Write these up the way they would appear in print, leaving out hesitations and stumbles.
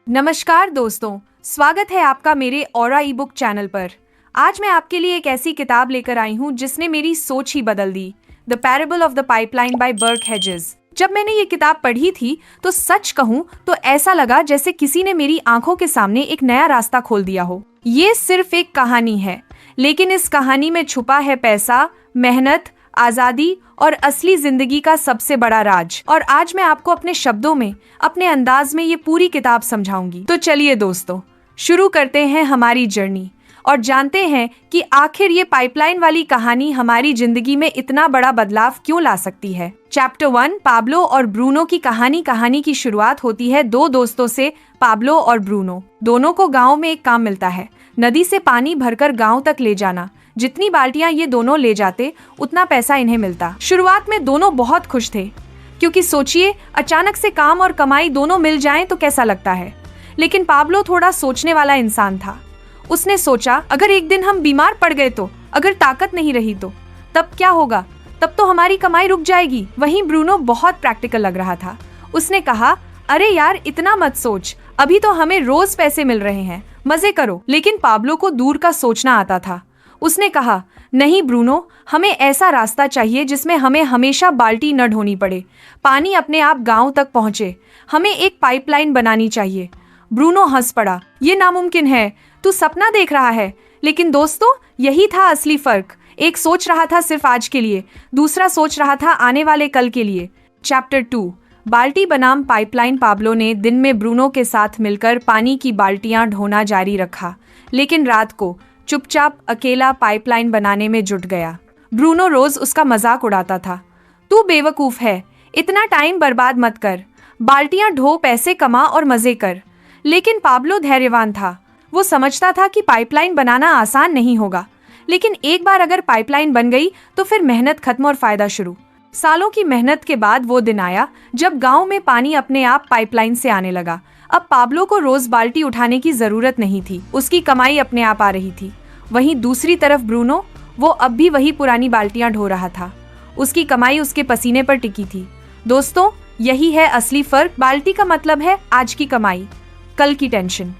नमस्कार दोस्तों, स्वागत है आपका मेरे ऑरा ई बुक चैनल पर। आज मैं आपके लिए एक ऐसी किताब लेकर आई हूँ जिसने मेरी सोच ही बदल दी। The parable of the pipeline by Burke Hedges. जब मैंने ये किताब पढ़ी थी तो सच कहूँ तो ऐसा लगा जैसे किसी ने मेरी आंखों के सामने एक नया रास्ता खोल दिया हो। ये सिर्फ एक कहानी है, लेकिन इस कहानी में छुपा है पैसा, मेहनत, आजादी और असली जिंदगी का सबसे बड़ा राज। और आज मैं आपको अपने शब्दों में, अपने अंदाज में ये पूरी किताब समझाऊंगी। तो चलिए दोस्तों, शुरू करते हैं हमारी जर्नी और जानते हैं कि आखिर ये पाइपलाइन वाली कहानी हमारी जिंदगी में इतना बड़ा बदलाव क्यों ला सकती है। चैप्टर 1, पाब्लो और ब्रूनो की कहानी। कहानी की शुरुआत होती है दो दोस्तों से, पाब्लो और ब्रूनो। दोनों को गाँव में एक काम मिलता है, नदी से पानी भरकर गाँव तक ले जाना। जितनी बाल्टियां ये दोनों ले जाते उतना पैसा इन्हें मिलता। शुरुआत में दोनों बहुत खुश थे, क्योंकि सोचिए अचानक से काम और कमाई दोनों मिल जाएं तो कैसा लगता है। लेकिन पाब्लो थोड़ा सोचने वाला इंसान था। उसने सोचा, अगर एक दिन हम बीमार पड़ गए तो, अगर ताकत नहीं रही तो, तब क्या होगा? तब तो हमारी कमाई रुक जाएगी। वहीं ब्रूनो बहुत प्रैक्टिकल लग रहा था। उसने कहा, अरे यार इतना मत सोच, अभी तो हमें रोज पैसे मिल रहे हैं, मजे करो। लेकिन पाब्लो को दूर का सोचना आता था। उसने कहा, नहीं ब्रूनो, हमें ऐसा रास्ता चाहिए जिसमें हमें हमेशा बाल्टी न ढोनी पड़े, पानी अपने आप गांव तक पहुंचे। हमें एक पाइपलाइन बनानी चाहिए। ब्रूनो हंस पड़ा, ये नामुमकिन है, तू सपना देख रहा है। लेकिन दोस्तों, यही था असली फर्क। एक सोच रहा था सिर्फ आज के लिए, दूसरा सोच रहा था आने वाले कल के लिए। चैप्टर 2, बाल्टी बनाम पाइपलाइन। पाब्लो ने दिन में ब्रूनो के साथ मिलकर पानी की बाल्टियां ढोना जारी रखा, लेकिन रात को चुपचाप अकेला पाइपलाइन बनाने में जुट गया। ब्रूनो रोज उसका मजाक उड़ाता था, तू बेवकूफ है, इतना टाइम बर्बाद मत कर, बाल्टियां ढो, पैसे कमा और मजे कर। लेकिन पाब्लो धैर्यवान था। वो समझता था कि पाइपलाइन बनाना आसान नहीं होगा, लेकिन एक बार अगर पाइपलाइन बन गई तो फिर मेहनत खत्म और फायदा शुरू। सालों की मेहनत के बाद वो दिन आया जब गांव में पानी अपने आप पाइपलाइन से आने लगा। अब पाब्लो को रोज बाल्टी उठाने की जरूरत नहीं थी, उसकी कमाई अपने आप आ रही थी। वहीं दूसरी तरफ ब्रूनो, वो अब भी वही पुरानी बाल्टियां ढो रहा था। उसकी कमाई उसके पसीने पर टिकी थी। दोस्तों, यही है असली फर्क। बाल्टी का मतलब है आज की कमाई, कल की टेंशन।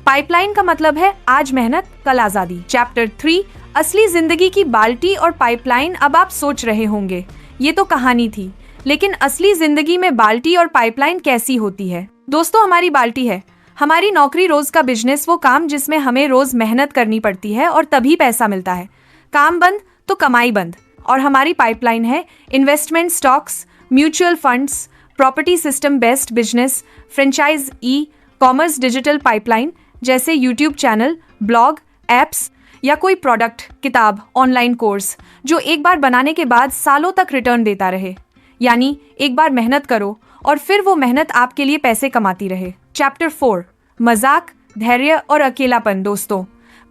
पाइपलाइन का मतलब है आज मेहनत, कल आजादी। चैप्टर 3, असली जिंदगी की बाल्टी और पाइपलाइन। अब आप सोच रहे होंगे, ये तो कहानी थी, लेकिन असली जिंदगी में बाल्टी और पाइपलाइन कैसी होती है? दोस्तों, हमारी बाल्टी है हमारी नौकरी, रोज का बिजनेस, वो काम जिसमें हमें रोज मेहनत करनी पड़ती है और तभी पैसा मिलता है। काम बंद तो कमाई बंद। और हमारी पाइपलाइन है investment, stocks, mutual funds, property system, best business, franchise, e commerce, digital pipeline जैसे यूट्यूब चैनल, ब्लॉग, एप्स या कोई प्रोडक्ट, किताब, ऑनलाइन कोर्स जो एक बार बनाने के बाद सालों तक रिटर्न देता रहे। यानी एक बार मेहनत करो और फिर वो मेहनत आपके लिए पैसे कमाती रहे। चैप्टर 4, मजाक, धैर्य और अकेलापन। दोस्तों,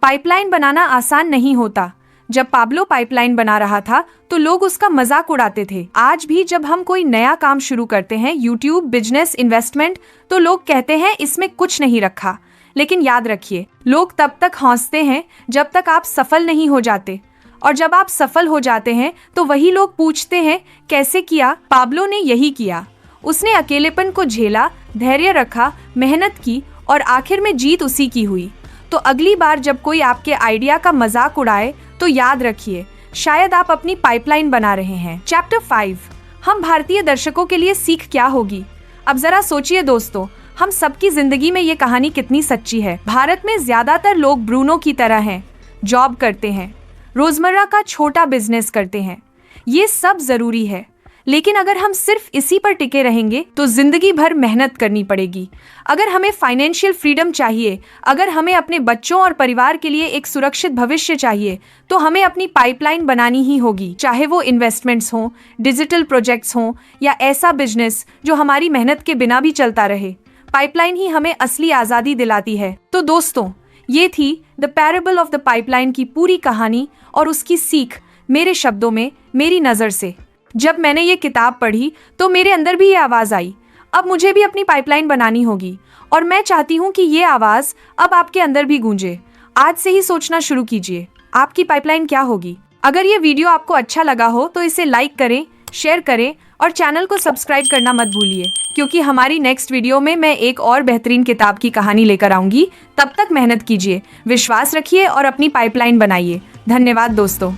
पाइपलाइन बनाना आसान नहीं होता। जब पाब्लो पाइपलाइन बना रहा था तो लोग उसका मजाक उड़ाते थे। आज भी जब हम कोई नया काम शुरू करते हैं, यूट्यूब, बिजनेस, इन्वेस्टमेंट, तो लोग कहते हैं इसमें कुछ नहीं रखा। लेकिन याद रखिए, लोग तब तक हंसते हैं जब तक आप सफल नहीं हो जाते, और जब आप सफल हो जाते हैं तो वही लोग पूछते हैं कैसे किया। पाब्लो ने यही किया। उसने अकेलेपन को झेला, धैर्य रखा, मेहनत की और आखिर में जीत उसी की हुई। तो अगली बार जब कोई आपके आइडिया का मजाक उड़ाए तो याद रखिए, शायद आप अपनी पाइपलाइन बना रहे हैं। चैप्टर 5, हम भारतीय दर्शकों के लिए सीख क्या होगी? अब जरा सोचिए दोस्तों, हम सबकी जिंदगी में ये कहानी कितनी सच्ची है। भारत में ज्यादातर लोग ब्रूनो की तरह हैं, जॉब करते हैं, रोजमर्रा का छोटा बिजनेस करते हैं। ये सब जरूरी है, लेकिन अगर हम सिर्फ इसी पर टिके रहेंगे तो जिंदगी भर मेहनत करनी पड़ेगी। अगर हमें फाइनेंशियल फ्रीडम चाहिए, अगर हमें अपने बच्चों और परिवार के लिए एक सुरक्षित भविष्य चाहिए, तो हमें अपनी पाइपलाइन बनानी ही होगी। चाहे वो इन्वेस्टमेंट्स हों, डिजिटल प्रोजेक्ट्स हों या ऐसा बिजनेस जो हमारी मेहनत के बिना भी चलता रहे, पाइपलाइन ही हमें असली आज़ादी दिलाती है। तो दोस्तों, ये थी the parable of the pipeline की पूरी कहानी और उसकी सीख, मेरे शब्दों में, मेरी नज़र से। जब मैंने ये किताब पढ़ी तो मेरे अंदर भी ये आवाज़ आई, अब मुझे भी अपनी पाइपलाइन बनानी होगी। और मैं चाहती हूँ कि ये आवाज़ अब आपके अंदर भी गूंजे। आज से ही सोचना शुरू कीजिए, आपकी पाइपलाइन क्या होगी? अगर ये वीडियो आपको अच्छा लगा हो तो इसे लाइक करें, शेयर करें और चैनल को सब्सक्राइब करना मत भूलिए, क्योंकि हमारी नेक्स्ट वीडियो में मैं एक और बेहतरीन किताब की कहानी लेकर आऊंगी। तब तक मेहनत कीजिए, विश्वास रखिए और अपनी पाइपलाइन बनाइए। धन्यवाद दोस्तों।